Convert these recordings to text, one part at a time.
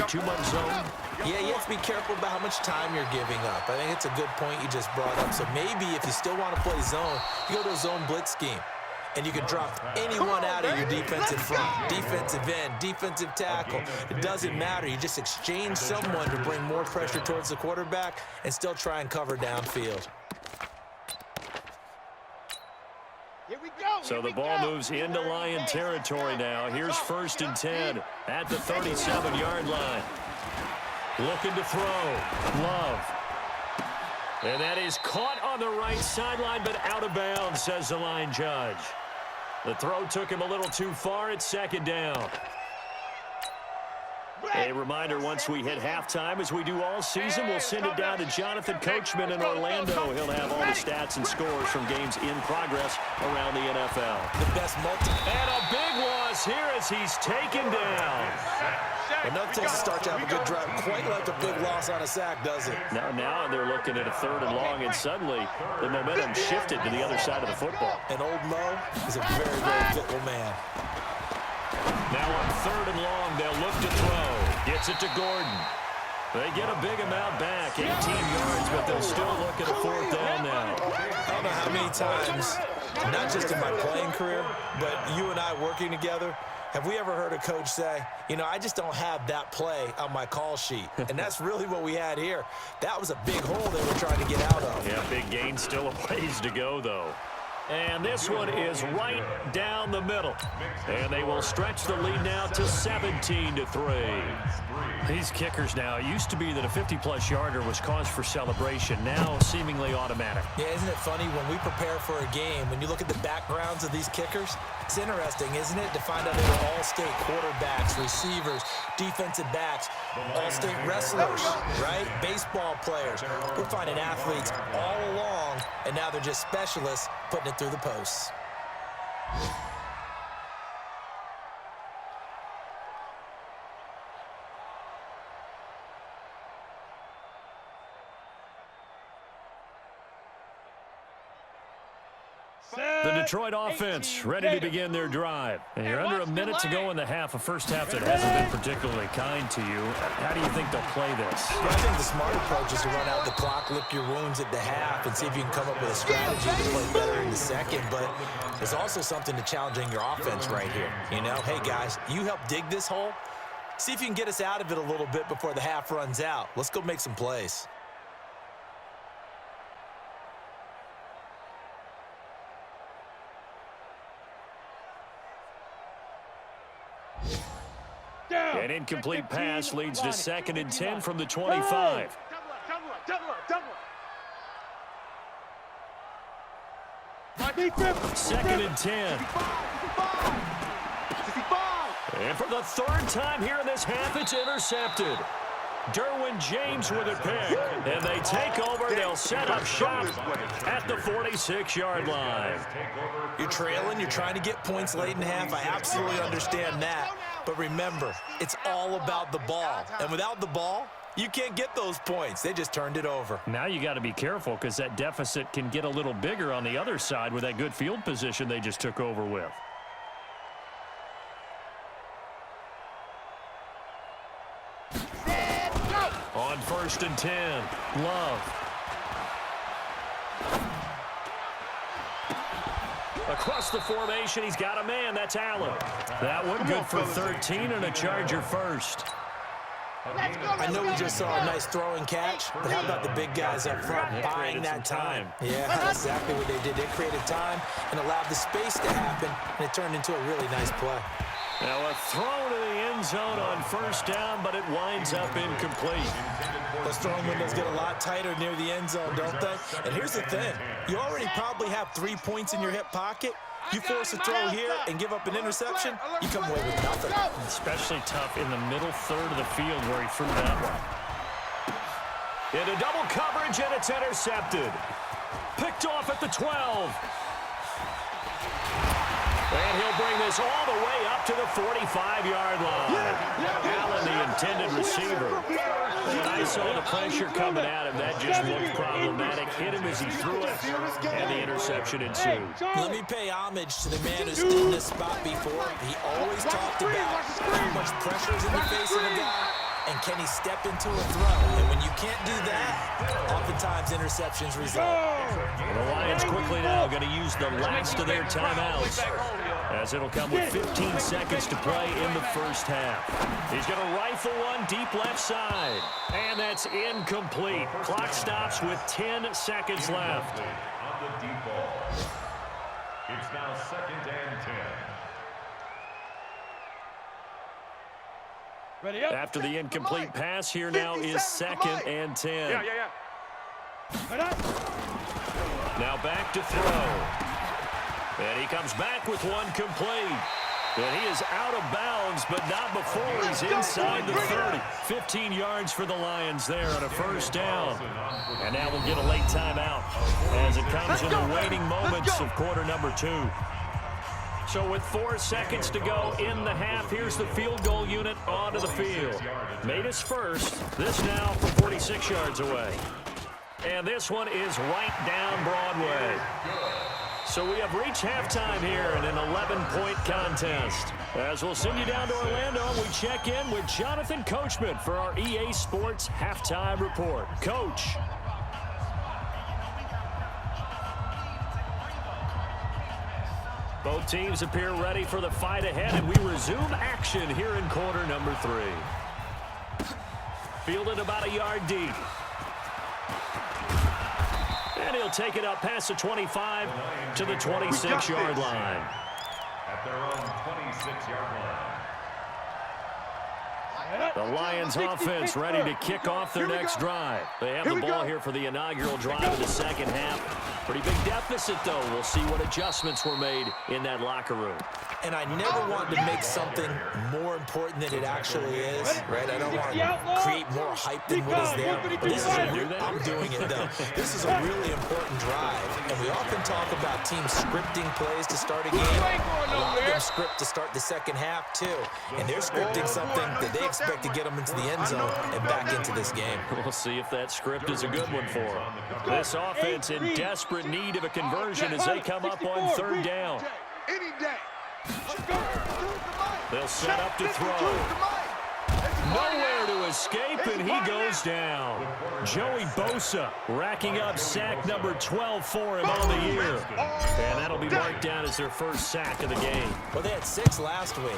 too much zone? Yeah, you have to be careful about how much time you're giving up. I think it's a good point you just brought up. So maybe if you still want to play zone, you go to a zone blitz scheme. And you can drop anyone out of your defensive front, defensive end, defensive tackle. It doesn't matter. You just exchange someone to bring more pressure towards the quarterback and still try and cover downfield. So the ball moves into Lion territory now. Here's 1st and 10 at the 37-yard line. Looking to throw. Love. And that is caught on the right sideline, but out of bounds, says the line judge. The throw took him a little too far at 2nd down. A reminder, once we hit halftime, as we do all season, we'll send it down to Jonathan Coachman in Orlando. He'll have all the stats and scores from games in progress around the NFL. The best And a big loss here as he's taken down. Well, nothing to start to have a good drive. Quite like a big loss on a sack, does it? Now they're looking at a 3rd and long, and suddenly the momentum shifted to the other side of the football. And old Mo is a very, very fickle man. Now on 3rd and long, they'll look to throw. Gets it to Gordon. They get a big amount back, 18 yards, but they'll still look at a 4th down now. I don't know how many times, not just in my playing career, but you and I working together, have we ever heard a coach say, you know, I just don't have that play on my call sheet? And that's really what we had here. That was a big hole they were trying to get out of. Yeah, big gain, still a ways to go, though. And this one is right down the middle. And they will stretch the lead now to 17-3. These kickers now, it used to be that a 50-plus yarder was cause for celebration. Now seemingly automatic. Yeah, isn't it funny when we prepare for a game, when you look at the backgrounds of these kickers, it's interesting, isn't it, to find out they were all-state quarterbacks, receivers, defensive backs, all-state wrestlers, right? Baseball players. We're finding athletes all along, and now they're just specialists putting it through the posts. The Detroit offense ready to begin their drive. And you're under a minute to go in the half, a first half that hasn't been particularly kind to you. How do you think they'll play this? Yeah, I think the smart approach is to run out the clock, lick your wounds at the half, and see if you can come up with a strategy to play better in the second. But there's also something to challenging your offense right here. You know, hey, guys, you help dig this hole. See if you can get us out of it a little bit before the half runs out. Let's go make some plays. An incomplete pass leads to 2nd and 10 from the 25. Second and 10. And for the 3rd time here in this half, it's intercepted. Derwin James with it picked. And they take over. They'll set up shop at the 46-yard line. You're trailing. You're trying to get points late in the half. I absolutely understand that. But remember, it's all about the ball. And without the ball, you can't get those points. They just turned it over. Now you got to be careful because that deficit can get a little bigger on the other side with that good field position they just took over with. On 1st and 10, Love. Across the formation, he's got a man. That's Allen. That one good for 13 and a Charger first. I know we just saw a nice throw and catch, but how about the big guys up front buying that time? Yeah, that's exactly what they did. They created time and allowed the space to happen, and it turned into a really nice play. Now a throw to the end zone on 1st down, but it winds up incomplete. Those throwing windows get a lot tighter near the end zone, don't they? And here's the thing. You already probably have 3 points in your hip pocket. You force a throw here and give up an interception, you come away with nothing. Especially tough in the middle 3rd of the field where he threw that one. Into double coverage, and it's intercepted. Picked off at the 12. And he'll bring this all the way up to the 45-yard line. Allen, the intended receiver. When I saw the pressure coming at him, that just looked problematic. Hit him as he threw it, and the interception ensued. Let me pay homage to the man who stood in this spot before. He always talked about how much pressure is in the face of a guy. And can he step into a throw? And when you can't do that, oftentimes interceptions result. The Lions quickly now going to use the last of their timeouts, as it'll come with 15 seconds to play in the first half. He's going to rifle one deep left side. And that's incomplete. Clock stops with 10 seconds left. On the deep ball. It's now 2nd and 10. Ready up. After the incomplete pass, here now is 2nd and 10. Yeah. Now back to throw. And he comes back with one complete. And he is out of bounds, but not before he's inside the 30. 15 yards for the Lions there on a first down. And now we'll get a late timeout as it comes in the waning moments of quarter number 2. So with 4 seconds to go in the half, here's the field goal unit onto the field. Made his first. This now from 46 yards away. And this one is right down Broadway. So we have reached halftime here in an 11-point contest. As we'll send you down to Orlando, we check in with Jonathan Coachman for our EA Sports Halftime Report. Coach. Both teams appear ready for the fight ahead, and we resume action here in quarter number 3. Fielded about a yard deep. And he'll take it up past the 25 to the 26-yard line. At their own 26-yard line. The Lions offense ready to kick off their next drive. They have the ball here for the inaugural drive of the second half. Pretty big deficit, though. We'll see what adjustments were made in that locker room. And I never want to make something more important than it actually is, right? I don't want to create more hype than what is there. But this is I'm doing it, though. This is a really important drive. And we often talk about teams scripting plays to start a game. A lot of them script to start the second half, too. And they're scripting something that they expect to get them into the end zone and back into this game. We'll see if that script is a good one for them. This offense in desperate need of a conversion as they come up on 3rd down. They'll set up to throw. Nowhere to escape, and he goes down. Joey Bosa racking up sack number 12 for him on the year. And that'll be marked down as their first sack of the game. Well, they had 6 last week.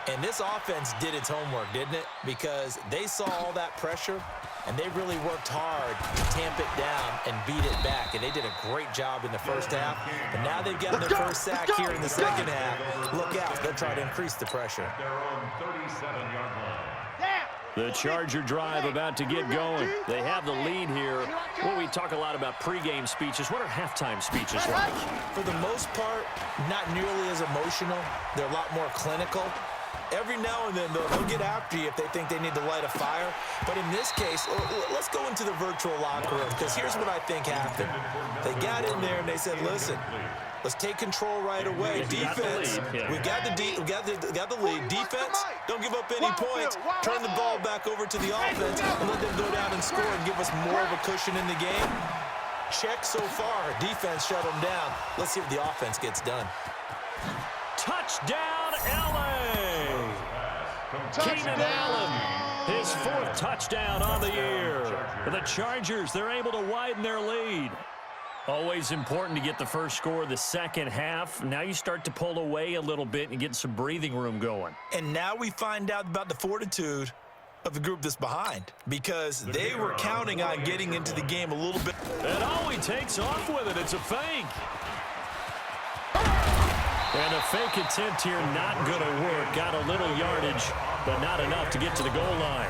And this offense did its homework, didn't it? Because they saw all that pressure, and they really worked hard to tamp it down and beat it back. And they did a great job in the first half. But now they've gotten their first sack here in the second half. Look out. They'll try to increase the pressure. Their own 37-yard line. The Charger drive about to get going. They have the lead here. Well, we talk a lot about pregame speeches. What are halftime speeches like? For the most part, not nearly as emotional. They're a lot more clinical. Every now and then, they'll get after you if they think they need to light a fire. But in this case, let's go into the virtual locker room, because here's what I think happened. They got in there and they said, listen, let's take control right away. Defense, we got the lead. Defense, don't give up any points. Turn the ball back over to the offense and let them go down and score and give us more of a cushion in the game. Check so far. Defense shut them down. Let's see if the offense gets done. Touchdown, LA! Keenan Allen, his 4th touchdown on the year. The Chargers, they're able to widen their lead. Always important to get the first score of the second half. Now you start to pull away a little bit and get some breathing room going. And now we find out about the fortitude of the group that's behind, because they were counting on getting into the game a little bit. And all he takes off with it, it's a fake. And a fake attempt here not going to work. Got a little yardage, but not enough to get to the goal line.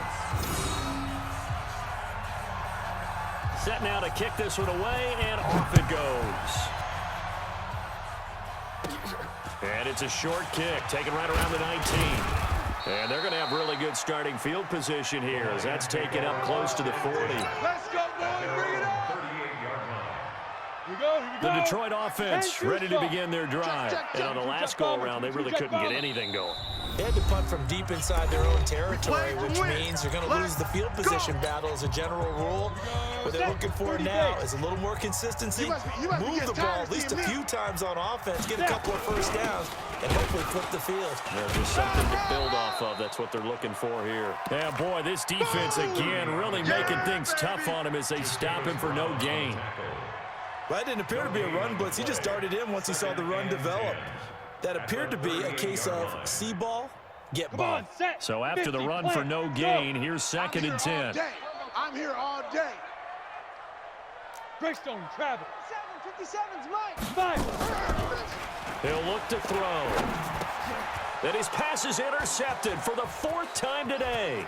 Set now to kick this one away, and off it goes. And it's a short kick, taken right around the 19. And they're going to have really good starting field position here as that's taken up close to the 40. Let's go, boys. Bring it up. The Detroit offense ready to begin their drive. And on the last go-around, they really couldn't get anything going. They had to punt from deep inside their own territory, which means you're going to lose the field position battle as a general rule. What they're looking for now is a little more consistency, move the ball at least a few times on offense, get a couple of first downs, and hopefully flip the field. Yeah, just something to build off of. That's what they're looking for here. Yeah, boy, this defense again really making things tough on him as they stop him for no gain. Well, that didn't appear to be a run blitz. He just darted in once he saw the run develop. That appered to be a case of see ball, get ball. So after the run for no gain, here's 2nd and 10. I'm here all day. Greystone travel. 57's Mike. 5. He'll look to throw. Then his pass is intercepted for the 4th time today.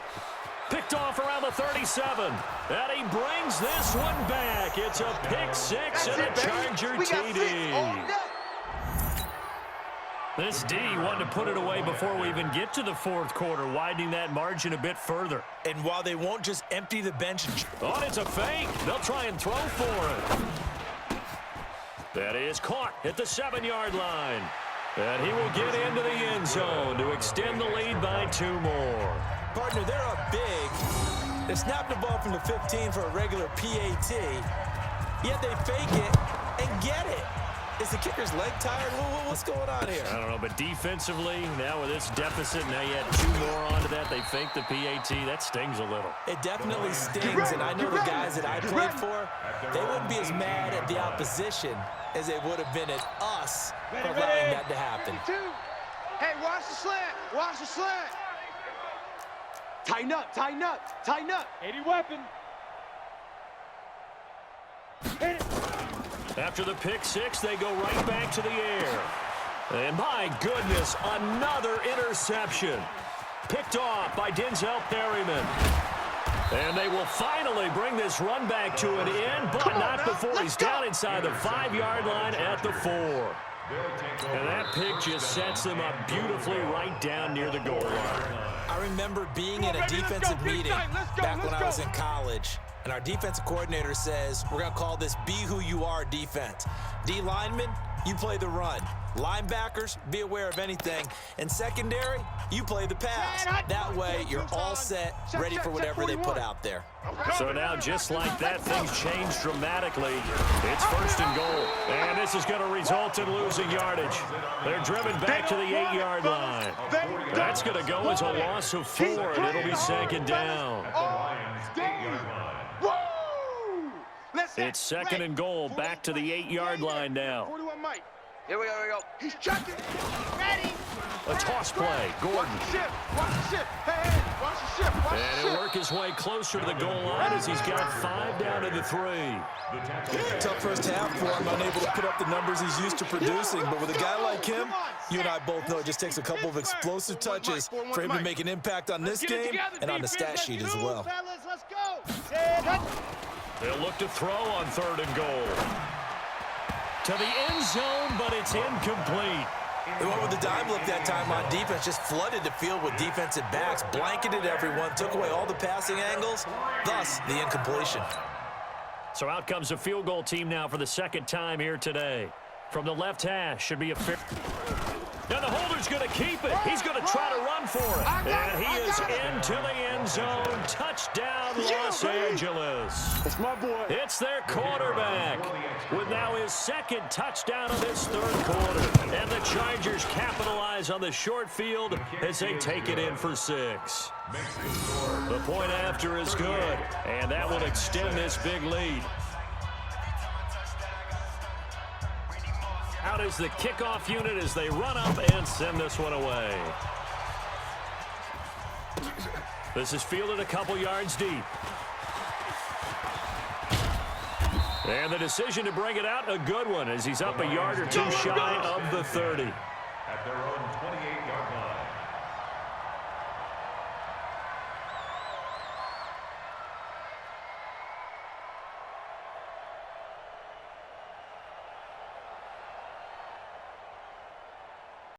Picked off around the 37. And he brings this one back. It's a pick 6 and a Charger TD. This D wanted to put it away before we even get to the 4th quarter, widening that margin a bit further. And while they won't just empty the bench. Oh, it's a fake. They'll try and throw for it. That is caught at the 7-yard line. And he will get into the end zone to extend the lead by 2 more. Partner, they're up big. They snapped the ball from the 15 for a regular PAT, yet they fake it and get it. Is the kicker's leg tired? What's going on here? I don't know, but defensively, now with this deficit, now you add 2 more onto that. They fake the PAT. That stings a little. It definitely stings, and I know the guys that I played for, they wouldn't be as mad at the opposition as they would have been at us for allowing that to happen. Hey, watch the slant. Watch the slant. Tighten up, tighten up, tighten up. 80 weapon. Hit it. After the pick 6, they go right back to the air. And my goodness, another interception. Picked off by Denzel Perryman. And they will finally bring this run back to an end, but not before he's down inside the 5-yard line at the 4. And that pick just sets them up beautifully right down near the goal line. I remember being in a defensive meeting back when I was in college. And our defensive coordinator says, we're going to call this Be Who You Are defense. D linemen, you play the run. Linebackers, be aware of anything. And secondary, you play the pass. That way, you're all set, ready for whatever they put out there. So now, just like that, things change dramatically. It's 1st and goal. And this is going to result in losing yardage. They're driven back to the 8-yard line. That's going to go as a loss of 4, and it'll be 2nd down. It's 2nd and goal, back to the 8-yard line now. 41 Mike. Here we go. He's checking. Ready. A toss play. Gordon. Watch the ship. Watch the ship. Hey, watch the ship. Watch the And ship. he'll work his way closer to the goal line as he's got 5 down to the 3. Tough first half for him, unable to put up the numbers he's used to producing. But with a guy like him, you and I both know it just takes a couple of explosive touches for him to make an impact on this game and on the stat sheet as well. Let's go. They'll look to throw on 3rd and goal. To the end zone, but it's incomplete. They went with the dime look that time on defense, just flooded the field with defensive backs, blanketed everyone, took away all the passing angles, thus the incompletion. So out comes the field goal team now for the 2nd time here today. From the left hash, should be a fair... Now the holder's going to keep it. He's going to try to run for it. And he is into the end zone. Touchdown, Los Angeles. It's my boy. It's their quarterback with now his 2nd touchdown of this 3rd quarter. And the Chargers capitalize on the short field as they take it in for 6. The point after is good, and that will extend this big lead. Out is the kickoff unit as they run up and send this one away. This is fielded a couple yards deep. And the decision to bring it out, a good one, as he's up a yard or 2 shy of the 30. At their own 28-yard line.